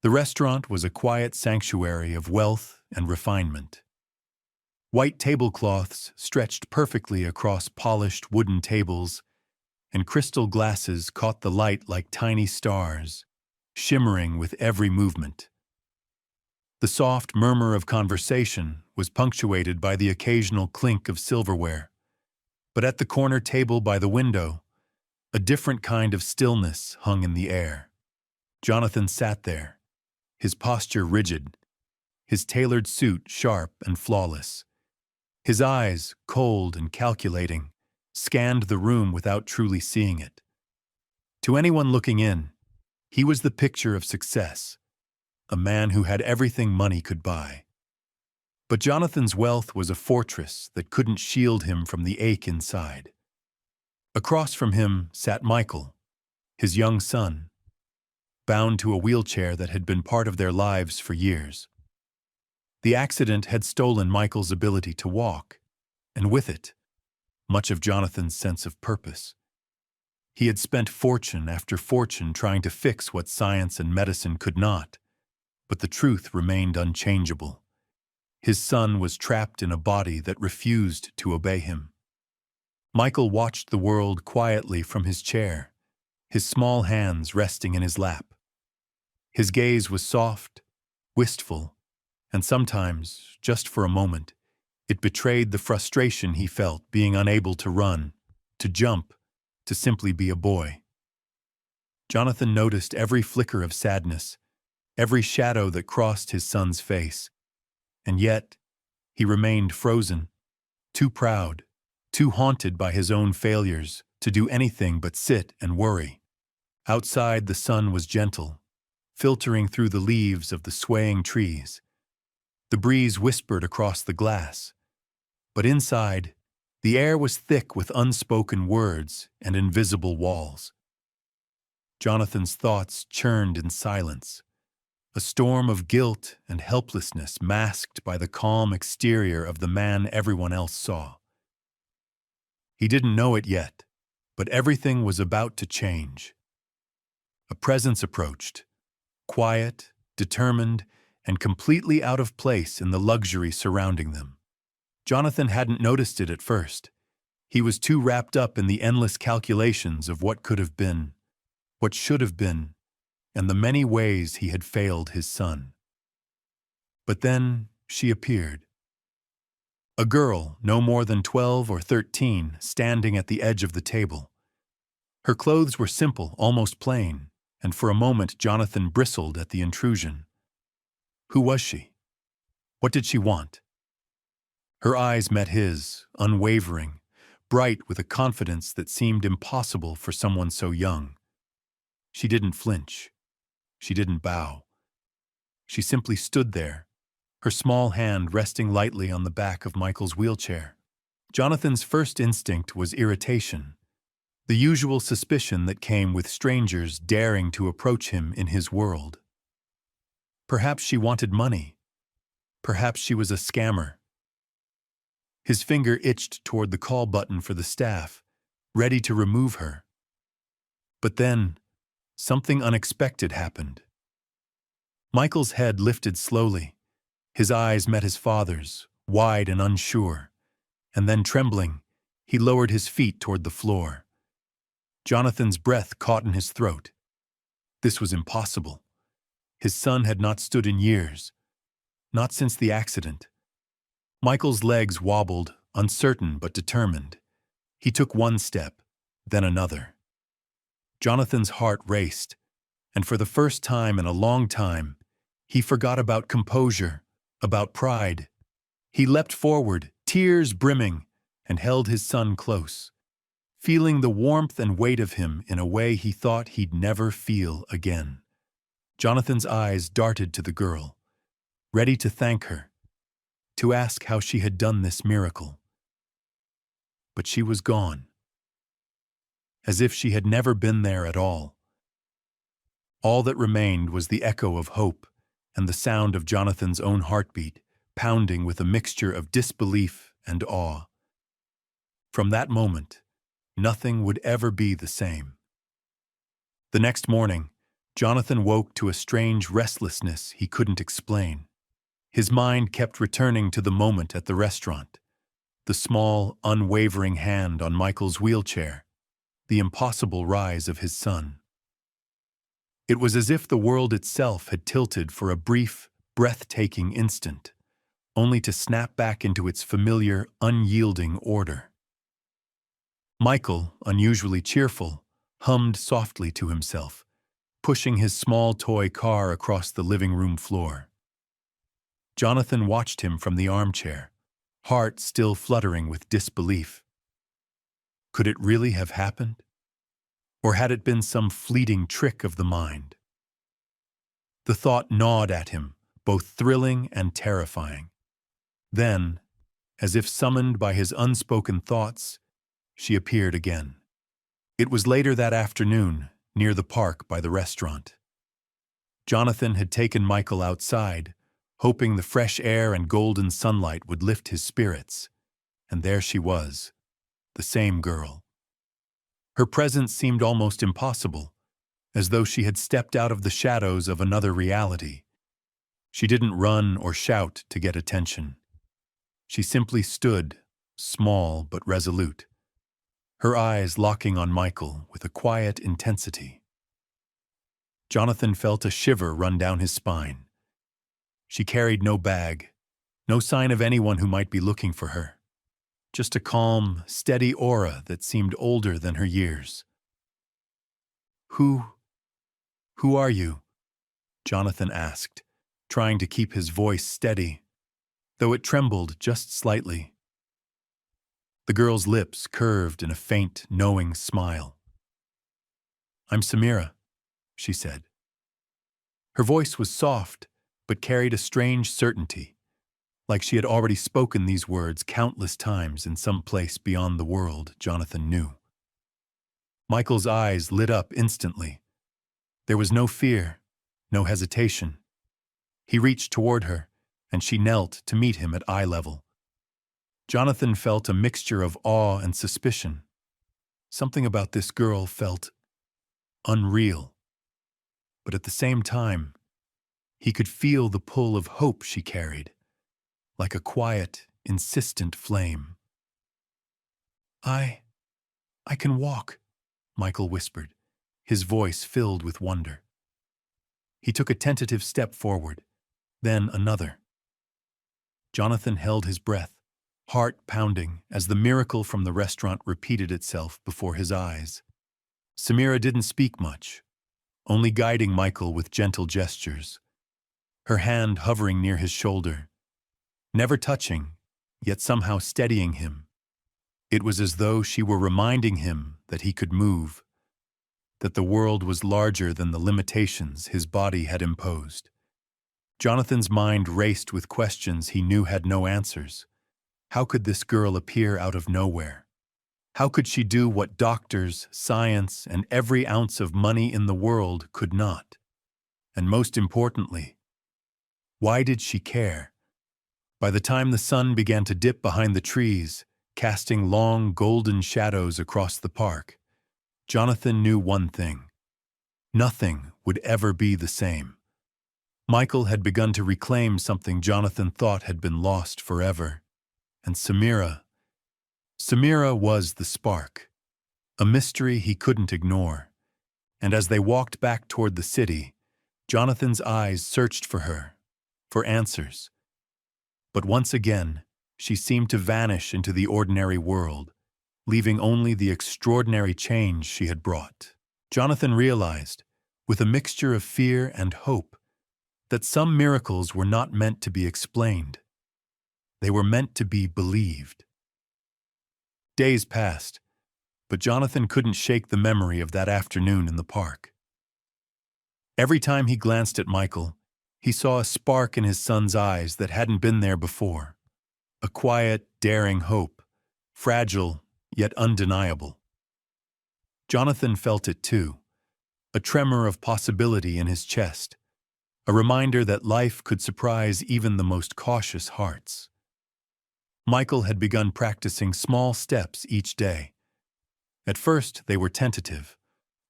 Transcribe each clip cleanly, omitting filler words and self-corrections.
The restaurant was a quiet sanctuary of wealth and refinement. White tablecloths stretched perfectly across polished wooden tables, and crystal glasses caught the light like tiny stars, shimmering with every movement. The soft murmur of conversation was punctuated by the occasional clink of silverware, but at the corner table by the window, a different kind of stillness hung in the air. Jonathan sat there, his posture rigid, his tailored suit sharp and flawless. His eyes, cold and calculating, scanned the room without truly seeing it. To anyone looking in, he was the picture of success, a man who had everything money could buy. But Jonathan's wealth was a fortress that couldn't shield him from the ache inside. Across from him sat Michael, his young son, bound to a wheelchair that had been part of their lives for years. The accident had stolen Michael's ability to walk, and with it, much of Jonathan's sense of purpose. He had spent fortune after fortune trying to fix what science and medicine could not, but the truth remained unchangeable. His son was trapped in a body that refused to obey him. Michael watched the world quietly from his chair, his small hands resting in his lap. His gaze was soft, wistful, and sometimes, just for a moment, it betrayed the frustration he felt being unable to run, to jump, to simply be a boy. Jonathan noticed every flicker of sadness, every shadow that crossed his son's face, and yet he remained frozen, too proud, too haunted by his own failures to do anything but sit and worry. Outside, the sun was gentle, filtering through the leaves of the swaying trees. The breeze whispered across the glass, but inside, the air was thick with unspoken words and invisible walls. Jonathan's thoughts churned in silence, a storm of guilt and helplessness masked by the calm exterior of the man everyone else saw. He didn't know it yet, but everything was about to change. A presence approached, quiet, determined, and completely out of place in the luxury surrounding them. Jonathan hadn't noticed it at first. He was too wrapped up in the endless calculations of what could have been, what should have been, and the many ways he had failed his son. But then she appeared. A girl, no more than 12 or 13, standing at the edge of the table. Her clothes were simple, almost plain, and for a moment Jonathan bristled at the intrusion. Who was she? What did she want? Her eyes met his, unwavering, bright with a confidence that seemed impossible for someone so young. She didn't flinch. She didn't bow. She simply stood there, her small hand resting lightly on the back of Michael's wheelchair. Jonathan's first instinct was irritation, the usual suspicion that came with strangers daring to approach him in his world. Perhaps she wanted money. Perhaps she was a scammer. His finger itched toward the call button for the staff, ready to remove her. But then, something unexpected happened. Michael's head lifted slowly. His eyes met his father's, wide and unsure, and then trembling, he lowered his feet toward the floor. Jonathan's breath caught in his throat. This was impossible. His son had not stood in years, not since the accident. Michael's legs wobbled, uncertain but determined. He took one step, then another. Jonathan's heart raced, and for the first time in a long time, he forgot about composure, about pride. He leapt forward, tears brimming, and held his son close, feeling the warmth and weight of him in a way he thought he'd never feel again. Jonathan's eyes darted to the girl, ready to thank her, to ask how she had done this miracle. But she was gone, as if she had never been there at all. All that remained was the echo of hope and the sound of Jonathan's own heartbeat, pounding with a mixture of disbelief and awe. From that moment, nothing would ever be the same. The next morning, Jonathan woke to a strange restlessness he couldn't explain. His mind kept returning to the moment at the restaurant, the small, unwavering hand on Michael's wheelchair, the impossible rise of his son. It was as if the world itself had tilted for a brief, breathtaking instant, only to snap back into its familiar, unyielding order. Michael, unusually cheerful, hummed softly to himself, pushing his small toy car across the living room floor. Jonathan watched him from the armchair, heart still fluttering with disbelief. Could it really have happened? Or had it been some fleeting trick of the mind? The thought gnawed at him, both thrilling and terrifying. Then, as if summoned by his unspoken thoughts, she appeared again. It was later that afternoon, near the park by the restaurant. Jonathan had taken Michael outside, hoping the fresh air and golden sunlight would lift his spirits. And there she was, the same girl. Her presence seemed almost impossible, as though she had stepped out of the shadows of another reality. She didn't run or shout to get attention. She simply stood, small but resolute, her eyes locking on Michael with a quiet intensity. Jonathan felt a shiver run down his spine. She carried no bag, no sign of anyone who might be looking for her. Just a calm, steady aura that seemed older than her years. Who are you?" Jonathan asked, trying to keep his voice steady, though it trembled just slightly. The girl's lips curved in a faint, knowing smile. "I'm Samira," she said. Her voice was soft, but carried a strange certainty, like she had already spoken these words countless times in some place beyond the world Jonathan knew. Michael's eyes lit up instantly. There was no fear, no hesitation. He reached toward her, and she knelt to meet him at eye level. Jonathan felt a mixture of awe and suspicion. Something about this girl felt unreal. But at the same time, he could feel the pull of hope she carried, like a quiet, insistent flame. I can walk," Michael whispered, his voice filled with wonder. He took a tentative step forward, then another. Jonathan held his breath, heart pounding as the miracle from the restaurant repeated itself before his eyes. Samira didn't speak much, only guiding Michael with gentle gestures, her hand hovering near his shoulder, never touching, yet somehow steadying him. It was as though she were reminding him that he could move, that the world was larger than the limitations his body had imposed. Jonathan's mind raced with questions he knew had no answers. How could this girl appear out of nowhere? How could she do what doctors, science, and every ounce of money in the world could not? And most importantly, why did she care? By the time the sun began to dip behind the trees, casting long golden shadows across the park, Jonathan knew one thing: nothing would ever be the same. Michael had begun to reclaim something Jonathan thought had been lost forever. And Samira was the spark, a mystery he couldn't ignore. And as they walked back toward the city, Jonathan's eyes searched for her, for answers. But once again, she seemed to vanish into the ordinary world, leaving only the extraordinary change she had brought. Jonathan realized, with a mixture of fear and hope, that some miracles were not meant to be explained. They were meant to be believed. Days passed, but Jonathan couldn't shake the memory of that afternoon in the park. Every time he glanced at Michael, he saw a spark in his son's eyes that hadn't been there before. A quiet, daring hope, fragile yet undeniable. Jonathan felt it too, a tremor of possibility in his chest, a reminder that life could surprise even the most cautious hearts. Michael had begun practicing small steps each day. At first, they were tentative,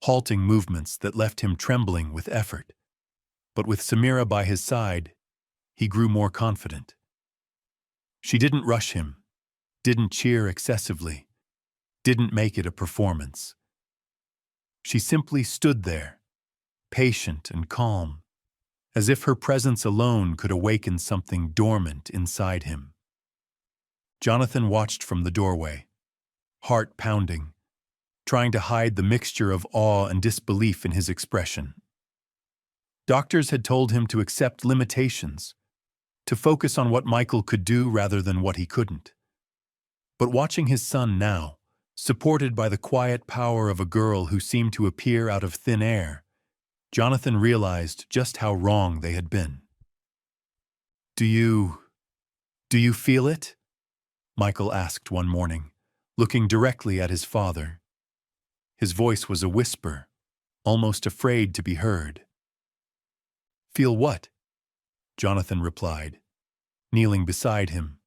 halting movements that left him trembling with effort. But with Samira by his side, he grew more confident. She didn't rush him, didn't cheer excessively, didn't make it a performance. She simply stood there, patient and calm, as if her presence alone could awaken something dormant inside him. Jonathan watched from the doorway, heart pounding, trying to hide the mixture of awe and disbelief in his expression. Doctors had told him to accept limitations, to focus on what Michael could do rather than what he couldn't. But watching his son now, supported by the quiet power of a girl who seemed to appear out of thin air, Jonathan realized just how wrong they had been. Do you feel it?" Michael asked one morning, looking directly at his father. His voice was a whisper, almost afraid to be heard. "Feel what?" Jonathan replied, kneeling beside him,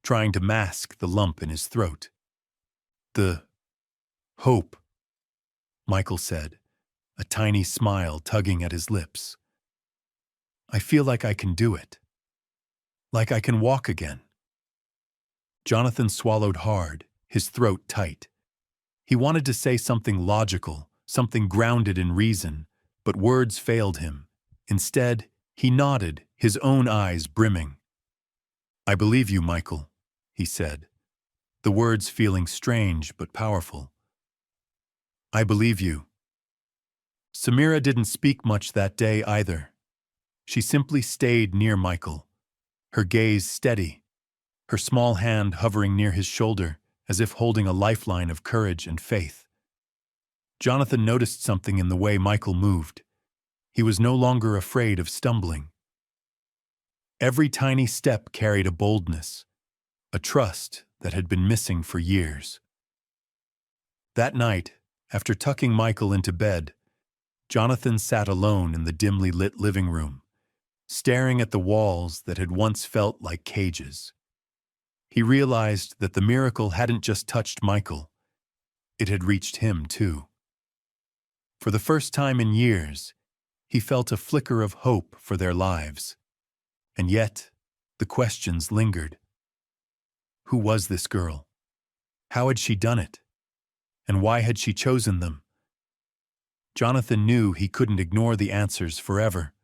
trying to mask the lump in his throat. "The hope," Michael said, a tiny smile tugging at his lips. "I feel like I can do it. Like I can walk again." Jonathan swallowed hard, his throat tight. He wanted to say something logical, something grounded in reason, but words failed him. Instead, he nodded, his own eyes brimming. "I believe you, Michael," he said, the words feeling strange but powerful. "I believe you." Samira didn't speak much that day either. She simply stayed near Michael, her gaze steady, her small hand hovering near his shoulder as if holding a lifeline of courage and faith. Jonathan noticed something in the way Michael moved. He was no longer afraid of stumbling. Every tiny step carried a boldness, a trust that had been missing for years. That night, after tucking Michael into bed, Jonathan sat alone in the dimly lit living room, staring at the walls that had once felt like cages. He realized that the miracle hadn't just touched Michael, it had reached him too. For the first time in years, he felt a flicker of hope for their lives. And yet, the questions lingered. Who was this girl? How had she done it? And why had she chosen them? Jonathan knew he couldn't ignore the answers forever,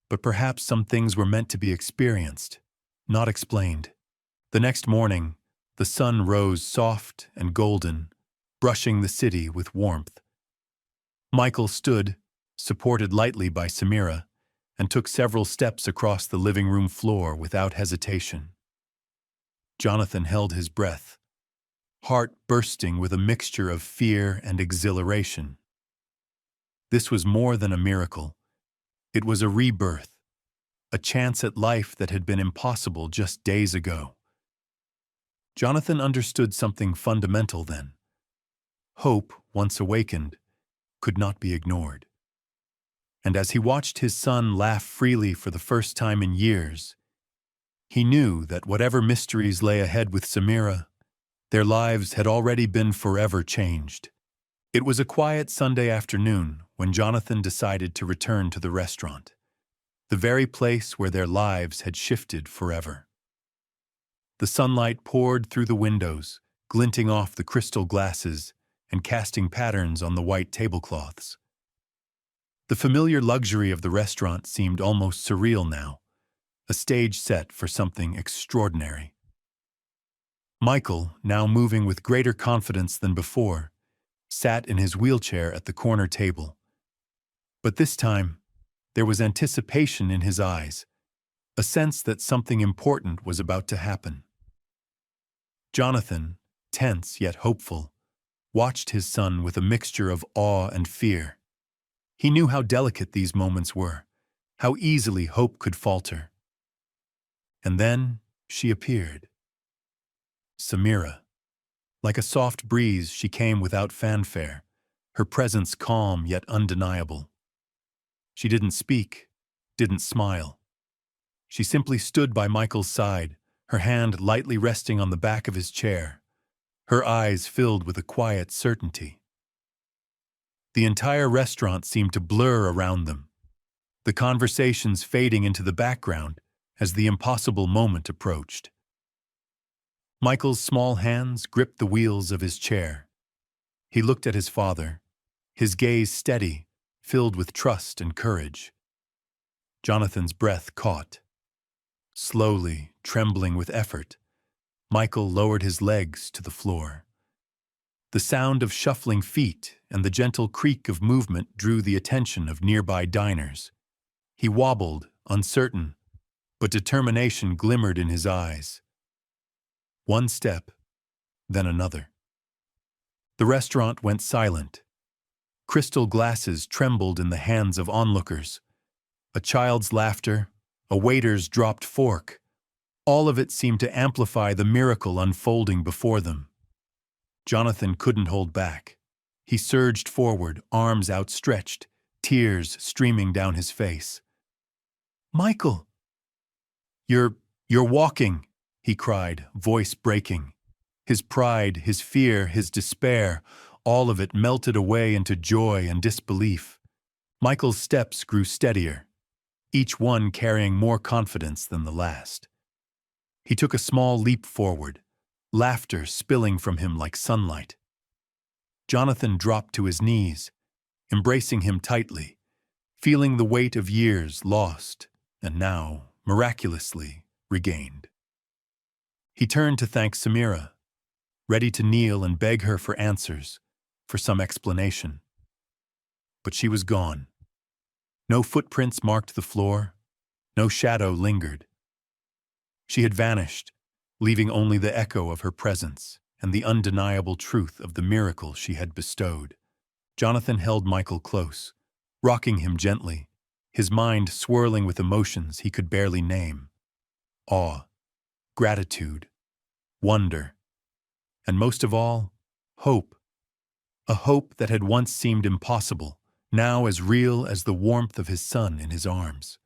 but perhaps some things were meant to be experienced, not explained. The next morning, the sun rose soft and golden, brushing the city with warmth. Michael stood, supported lightly by Samira, and took several steps across the living room floor without hesitation. Jonathan held his breath, heart bursting with a mixture of fear and exhilaration. This was more than a miracle. It was a rebirth, a chance at life that had been impossible just days ago. Jonathan understood something fundamental then. Hope, once awakened, could not be ignored. And as he watched his son laugh freely for the first time in years, he knew that whatever mysteries lay ahead with Samira, their lives had already been forever changed. It was a quiet Sunday afternoon when Jonathan decided to return to the restaurant, the very place where their lives had shifted forever. The sunlight poured through the windows, glinting off the crystal glasses and casting patterns on the white tablecloths. The familiar luxury of the restaurant seemed almost surreal now, a stage set for something extraordinary. Michael, now moving with greater confidence than before, sat in his wheelchair at the corner table. But this time, there was anticipation in his eyes, a sense that something important was about to happen. Jonathan, tense yet hopeful, watched his son with a mixture of awe and fear. He knew how delicate these moments were, how easily hope could falter. And then she appeared. Samira. Like a soft breeze, she came without fanfare, her presence calm yet undeniable. She didn't speak, didn't smile. She simply stood by Michael's side, her hand lightly resting on the back of his chair, her eyes filled with a quiet certainty. The entire restaurant seemed to blur around them, the conversations fading into the background as the impossible moment approached. Michael's small hands gripped the wheels of his chair. He looked at his father, his gaze steady, filled with trust and courage. Jonathan's breath caught. Slowly, trembling with effort, Michael lowered his legs to the floor. The sound of shuffling feet and the gentle creak of movement drew the attention of nearby diners. He wobbled, uncertain, but determination glimmered in his eyes. One step, then another. The restaurant went silent. Crystal glasses trembled in the hands of onlookers. A child's laughter, a waiter's dropped fork, all of it seemed to amplify the miracle unfolding before them. Jonathan couldn't hold back. He surged forward, arms outstretched, tears streaming down his face. "Michael! You're walking," he cried, voice breaking. His pride, his fear, his despair, all of it melted away into joy and disbelief. Michael's steps grew steadier, each one carrying more confidence than the last. He took a small leap forward, laughter spilling from him like sunlight. Jonathan dropped to his knees, embracing him tightly, feeling the weight of years lost and now, miraculously, regained. He turned to thank Samira, ready to kneel and beg her for answers, for some explanation. But she was gone. No footprints marked the floor, no shadow lingered. She had vanished, leaving only the echo of her presence and the undeniable truth of the miracle she had bestowed. Jonathan held Michael close, rocking him gently, his mind swirling with emotions he could barely name. Awe, gratitude, wonder, and most of all, hope. A hope that had once seemed impossible, now as real as the warmth of his son in his arms.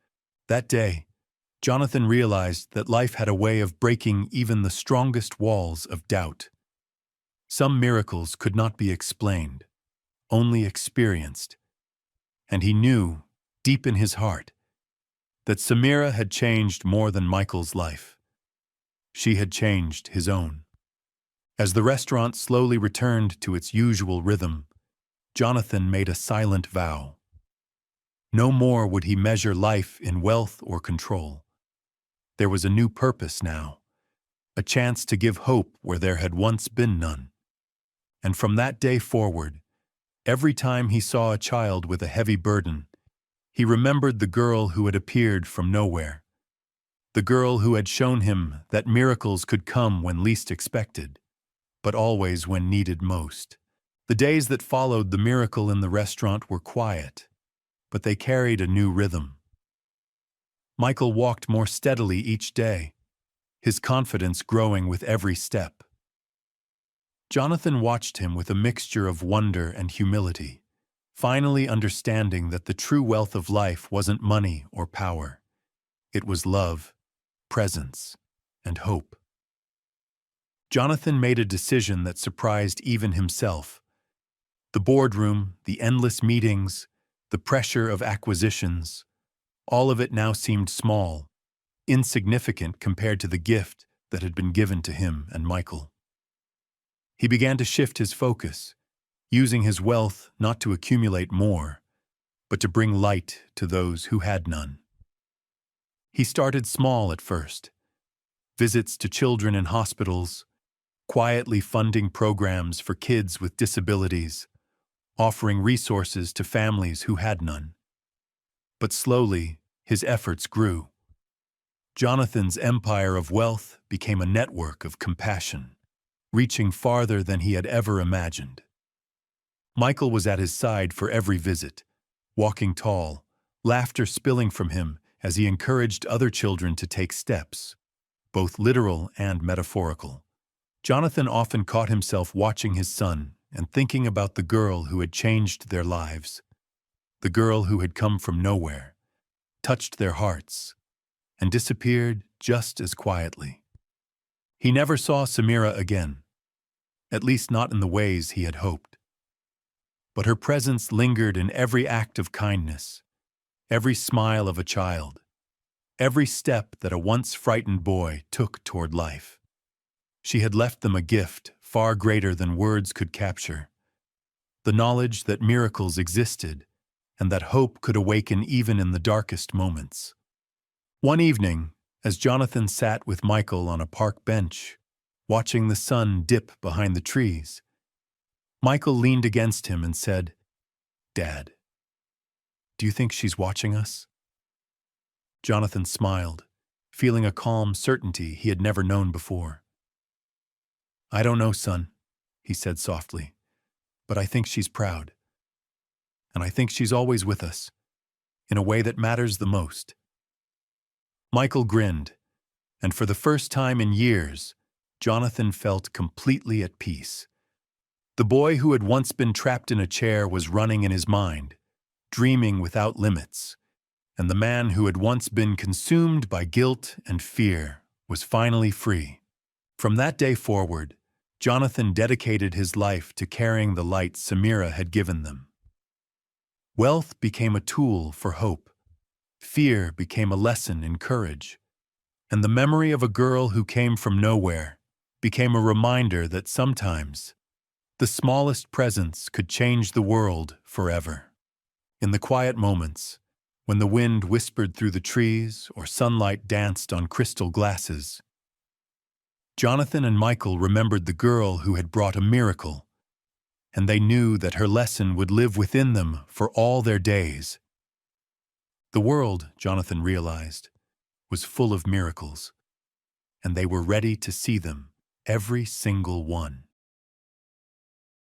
That day, Jonathan realized that life had a way of breaking even the strongest walls of doubt. Some miracles could not be explained, only experienced. And he knew, deep in his heart, that Samira had changed more than Michael's life. She had changed his own. As the restaurant slowly returned to its usual rhythm, Jonathan made a silent vow. No more would he measure life in wealth or control. There was a new purpose now, a chance to give hope where there had once been none. And from that day forward, every time he saw a child with a heavy burden, he remembered the girl who had appeared from nowhere, the girl who had shown him that miracles could come when least expected, but always when needed most. The days that followed the miracle in the restaurant were quiet, but they carried a new rhythm. Michael walked more steadily each day, his confidence growing with every step. Jonathan watched him with a mixture of wonder and humility, finally understanding that the true wealth of life wasn't money or power. It was love, presence, and hope. Jonathan made a decision that surprised even himself. The boardroom, the endless meetings, the pressure of acquisitions, all of it now seemed small, insignificant compared to the gift that had been given to him and Michael. He began to shift his focus, using his wealth not to accumulate more, but to bring light to those who had none. He started small at first, visits to children in hospitals, quietly funding programs for kids with disabilities, offering resources to families who had none. But slowly, his efforts grew. Jonathan's empire of wealth became a network of compassion, reaching farther than he had ever imagined. Michael was at his side for every visit, walking tall, laughter spilling from him as he encouraged other children to take steps, both literal and metaphorical. Jonathan often caught himself watching his son and thinking about the girl who had changed their lives, the girl who had come from nowhere, touched their hearts, and disappeared just as quietly. He never saw Samira again, at least not in the ways he had hoped. but her presence lingered in every act of kindness, every smile of a child, every step that a once frightened boy took toward life. She had left them a gift far greater than words could capture, the knowledge that miracles existed and that hope could awaken even in the darkest moments. One evening, as Jonathan sat with Michael on a park bench, watching the sun dip behind the trees, Michael leaned against him and said, "Dad, do you think she's watching us?" Jonathan smiled, feeling a calm certainty he had never known before. "I don't know, son," he said softly, "but I think she's proud. And I think she's always with us, in a way that matters the most." Michael grinned, and for the first time in years, Jonathan felt completely at peace. The boy who had once been trapped in a chair was running in his mind, dreaming without limits, and the man who had once been consumed by guilt and fear was finally free. From that day forward, Jonathan dedicated his life to carrying the light Samira had given them. Wealth became a tool for hope, fear became a lesson in courage, and the memory of a girl who came from nowhere became a reminder that sometimes the smallest presence could change the world forever. In the quiet moments, when the wind whispered through the trees or sunlight danced on crystal glasses, Jonathan and Michael remembered the girl who had brought a miracle, and they knew that her lesson would live within them for all their days. The world, Jonathan realized, was full of miracles, and they were ready to see them, every single one.